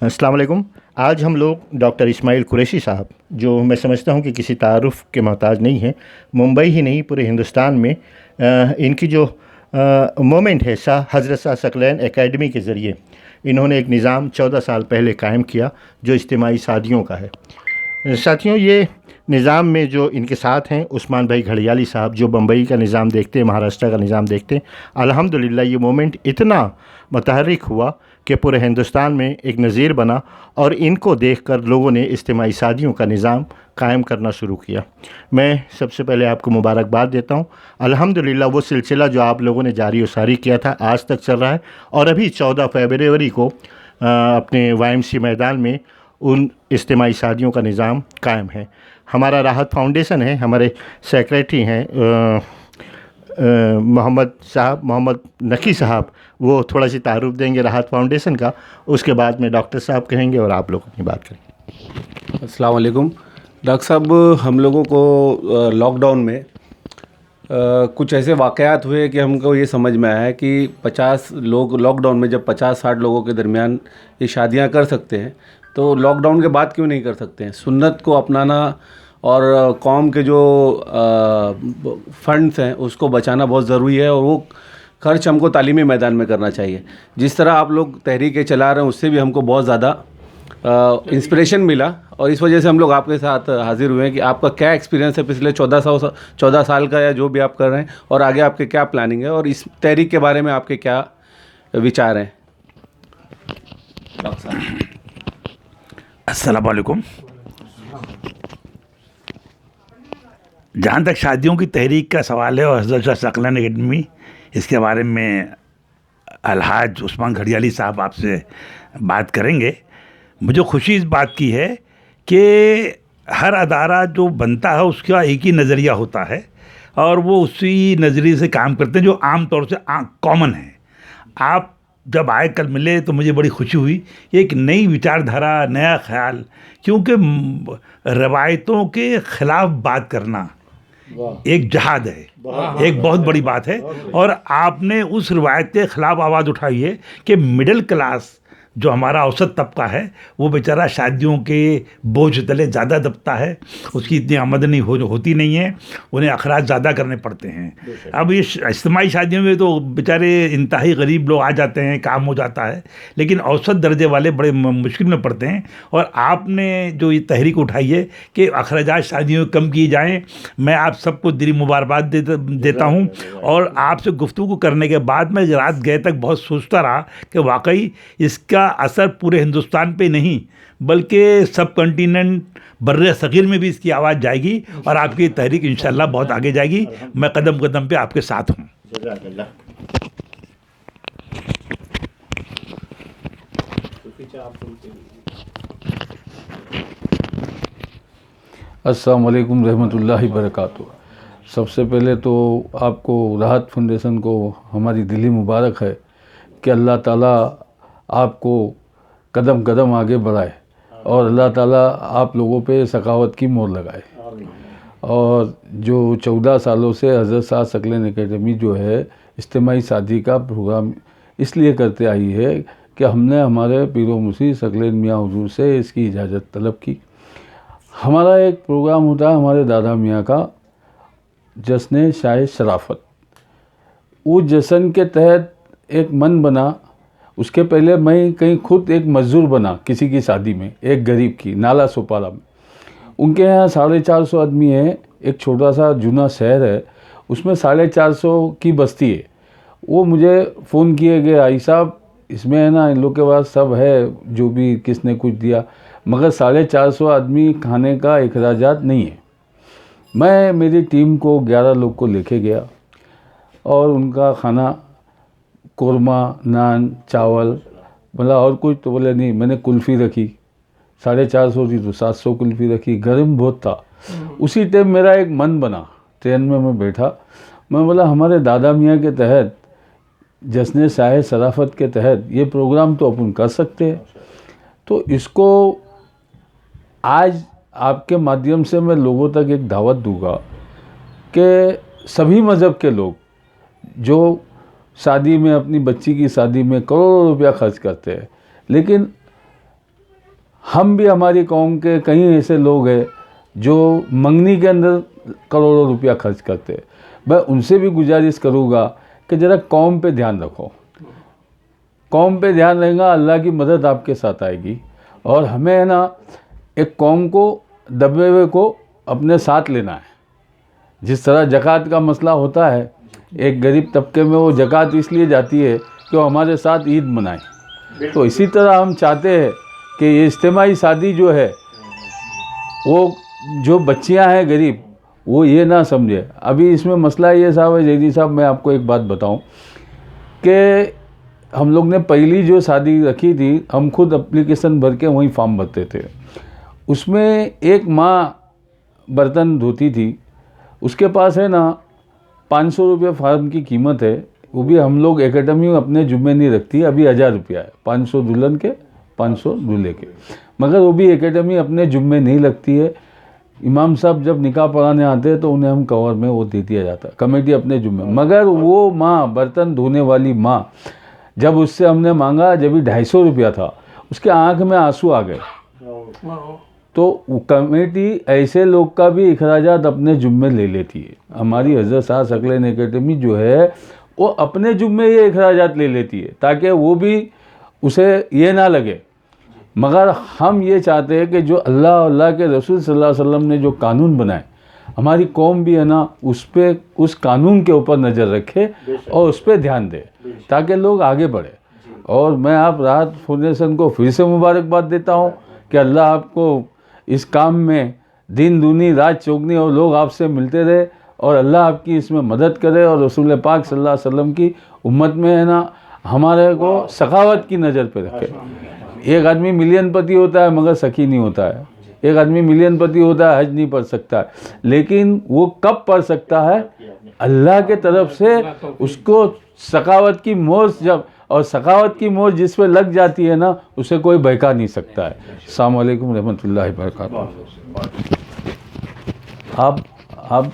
अस्सलाम वालेकुम। आज हम लोग डॉक्टर इस्माइल कुरैशी साहब, जो मैं समझता हूँ कि किसी तारुफ़ के मोहताज नहीं हैं, मुंबई ही नहीं पूरे हिंदुस्तान में इनकी जो मोमेंट है हज़रत शाह सकलैन एकेडमी के ज़रिए इन्होंने एक निज़ाम 14 साल पहले कायम किया जो इज्तिमाई शादियों का है। साथियों, ये निज़ाम में जो इनके साथ हैं उस्मान भाई घड़ियाली साहब, जो बम्बई का निज़ाम देखते हैं, महाराष्ट्र का निज़ाम देखते हैं, अल्हम्दुलिल्लाह ये मोमेंट इतना मुतहर्रिक हुआ कि पूरे हिंदुस्तान में एक नज़ीर बना और इनको देखकर लोगों ने इज्तिमाई शादियों का निज़ाम कायम करना शुरू किया। मैं सबसे पहले आपको मुबारकबाद देता हूँ। अल्हम्दुलिल्लाह वो सिलसिला जो आप लोगों ने जारी व सारी किया था आज तक चल रहा है और अभी 14 फरवरी को अपने वाईएमसी मैदान में उन इज्तिमाई शादियों का निज़ाम कायम है। हमारा राहत फाउंडेशन है, हमारे सेक्रेटरी हैं मोहम्मद नकी साहब, वो थोड़ा सी तारुफ देंगे राहत फाउंडेशन का, उसके बाद में डॉक्टर साहब कहेंगे और आप लोग अपनी बात करेंगे। अस्सलाम वालेकुम। डॉक्टर साहब, हम लोगों को लॉकडाउन में कुछ ऐसे वाक़यात हुए कि हमको ये समझ में आया कि 50 लोग लॉकडाउन में जब 50-60 लोगों के दरमियान ये शादियां कर सकते हैं तो लॉकडाउन के बाद क्यों नहीं कर सकते हैं। सुन्नत को अपनाना और कौम के जो फंड्स हैं उसको बचाना बहुत ज़रूरी है और वो खर्च हमको तालीमी मैदान में करना चाहिए। जिस तरह आप लोग तहरीकें चला रहे हैं उससे भी हमको बहुत ज़्यादा इंस्पिरेशन मिला और इस वजह से हम लोग आपके साथ हाजिर हुए हैं कि आपका क्या एक्सपीरियंस है पिछले 14 साल का या जो भी आप कर रहे हैं और आगे आपके क्या प्लानिंग है और इस तहरीक के बारे में आपके क्या विचार हैं। अस्सलाम वालेकुम। जहाँ तक शादियों की तहरीक का सवाल है और हज़रत शाह सकलैन एकेडमी, इसके बारे में अलहाज उस्मान घड़ियाली साहब आपसे बात करेंगे। मुझे खुशी इस बात की है कि हर अदारा जो बनता है उसका एक ही नज़रिया होता है और वो उसी नज़रिए से काम करते हैं जो आम तौर से कॉमन है। आप जब आए कल मिले तो मुझे बड़ी खुशी हुई। एक नई विचारधारा, नया ख्याल, क्योंकि रवायतों के ख़िलाफ़ बात करना एक जहाद है, एक बहुत बड़ी बात है और आपने उस रवायत के ख़िलाफ़ आवाज़ उठाई है कि मिडिल क्लास जो हमारा औसत तबका है वो बेचारा शादियों के बोझ तले ज़्यादा दबता है, उसकी इतनी आमदनी होती नहीं है, उन्हें अखराज ज़्यादा करने पड़ते हैं। अब ये इज्तिमाई शादियों में तो बेचारे इंतहाई गरीब लोग आ जाते हैं, काम हो जाता है, लेकिन औसत दर्जे वाले बड़े मुश्किल में पड़ते हैं। और आपने जो ये तहरीक उठाई है कि अखराजात शादियों कम किए जाएँ, मैं आप सबको दिली मुबारकबाद देता हूँ। और आपसे गुफ्तगू करने के बाद मैं रात गए तक बहुत सोचता रहा कि वाकई इसका असर पूरे हिंदुस्तान पे नहीं बल्कि सब कॉन्टिनेंट बर्रे सगीर में भी इसकी आवाज़ जाएगी और आपकी तहरीक इंशाल्लाह बहुत आगे जाएगी। मैं कदम कदम पे आपके साथ हूँ। अस्सलाम वालेकुम रहमतुल्लाहि बरकातुहू। सबसे पहले तो आपको राहत फाउंडेशन को हमारी दिली मुबारक है कि अल्लाह ताला आपको कदम कदम आगे बढ़ाए और अल्लाह ताला आप लोगों पे सखावत की मोहर लगाए। और जो 14 सालों से हज़रत शाह सकलैन एकेडमी जो है इज्तिमाई शादी का प्रोग्राम इसलिए करते आई है कि हमने हमारे पीरो मुर्शिद सकलैन मियाँ हुजूर से इसकी इजाज़त तलब की। हमारा एक प्रोग्राम होता है हमारे दादा मियाँ का, जश्न शाह शराफत। उस जश्न के तहत एक मन बना। उसके पहले मैं कहीं खुद एक मजदूर बना किसी की शादी में, एक गरीब की, नाला सोपारा में। उनके यहाँ 450 आदमी है, एक छोटा सा जूना शहर है, उसमें 450 की बस्ती है। वो मुझे फ़ोन किए गए, आई साहब इसमें है ना इन लोग के पास सब है जो भी किसने कुछ दिया, मगर 450 आदमी खाने का अखराजात नहीं है। मैं मेरी टीम को 11 लोग को लेके गया और उनका खाना कोरमा, नान, चावल, बोला और कुछ, तो बोले नहीं। मैंने कुल्फ़ी रखी, 450 थी तो 700 कुल्फ़ी रखी, गर्म बहुत था। उसी टाइम मेरा एक मन बना, ट्रेन में मैं बैठा, मैं बोला हमारे दादा मियाँ के तहत, जश्न शाह शराफत के तहत ये प्रोग्राम तो अपन कर सकते हैं। तो इसको आज आपके माध्यम से मैं लोगों तक एक दावत दूंगा कि सभी मज़हब के लोग जो शादी में, अपनी बच्ची की शादी में करोड़ों रुपया खर्च करते हैं, लेकिन हम भी हमारी कौम के कई ऐसे लोग हैं जो मंगनी के अंदर करोड़ों रुपया खर्च करते हैं। मैं उनसे भी गुजारिश करूँगा कि ज़रा कौम पे ध्यान रखो। कौम पे ध्यान रहेगा, अल्लाह की मदद आपके साथ आएगी। और हमें है ना एक कौम को दबे हुए को अपने साथ लेना है। जिस तरह ज़कात का मसला होता है, एक गरीब तबके में वो ज़कात इसलिए जाती है कि वो हमारे साथ ईद मनाए। तो इसी तरह हम चाहते हैं कि ये इज्तिमाई शादी जो है, वो जो बच्चियां हैं गरीब, वो ये ना समझे। अभी इसमें मसला ये साहब है, जैदी साहब, मैं आपको एक बात बताऊं कि हम लोग ने पहली जो शादी रखी थी, हम खुद एप्लीकेशन भर के वहीं फॉर्म भरते थे। उसमें एक माँ बर्तन धोती थी, उसके पास है ना 500 रुपये फार्म की कीमत है। वो भी हम लोग एकेडमी अपने जुम्मे नहीं रखती, अभी 1000 रुपया है, 500 दुल्हन के 500 दूल्हे के, मगर वो भी एकेडमी अपने जुम्मे नहीं लगती है। इमाम साहब जब निकाह पढ़ाने आते हैं तो उन्हें हम कवर में वो दे दिया जाता, कमेटी अपने जुम्मे। मगर वो माँ, बर्तन धोने वाली माँ, जब उससे हमने मांगा, जब भी 250 रुपया था, उसके आँख में आंसू आ गए। तो कमेटी ऐसे लोग का भी अखराजात अपने जुम्मे ले लेती है। हमारी हज़रत शाह सकलैन एकेडमी जो है, वो अपने जुम्मे ये अखराजात ले लेती है, ताकि वो भी उसे ये ना लगे। मगर हम ये चाहते हैं कि जो अल्लाह के रसूल सल्लल्लाहु अलैहि वसल्लम ने जो कानून बनाए, हमारी कौम भी है ना उस पर, उस कानून के ऊपर नज़र रखे और उस पर ध्यान दे, ताकि लोग आगे बढ़े। और मैं आप राहत फाउंडेशन को फिर से मुबारकबाद देता हूँ कि अल्लाह आपको इस काम में दिन दूनी रात चौगनी और लोग आपसे मिलते रहे, और अल्लाह आपकी इसमें मदद करे। और रसूल पाक सल्लल्लाहु अलैहि वसल्लम की उम्मत में है ना हमारे को सखावत की नज़र पे रखे। एक आदमी मिलियनपति होता है मगर सखी नहीं होता है। एक आदमी मिलियनपति होता है, हज नहीं पढ़ सकता है, लेकिन वो कब पढ़ सकता है? अल्लाह के तरफ से उसको सखावत की मोर, जब और सखावत की मोर जिस पे लग जाती है ना, उसे कोई बहका नहीं सकता है। अस्सलाम वालेकुम रहमतुल्लाहि व बरकातहू। आप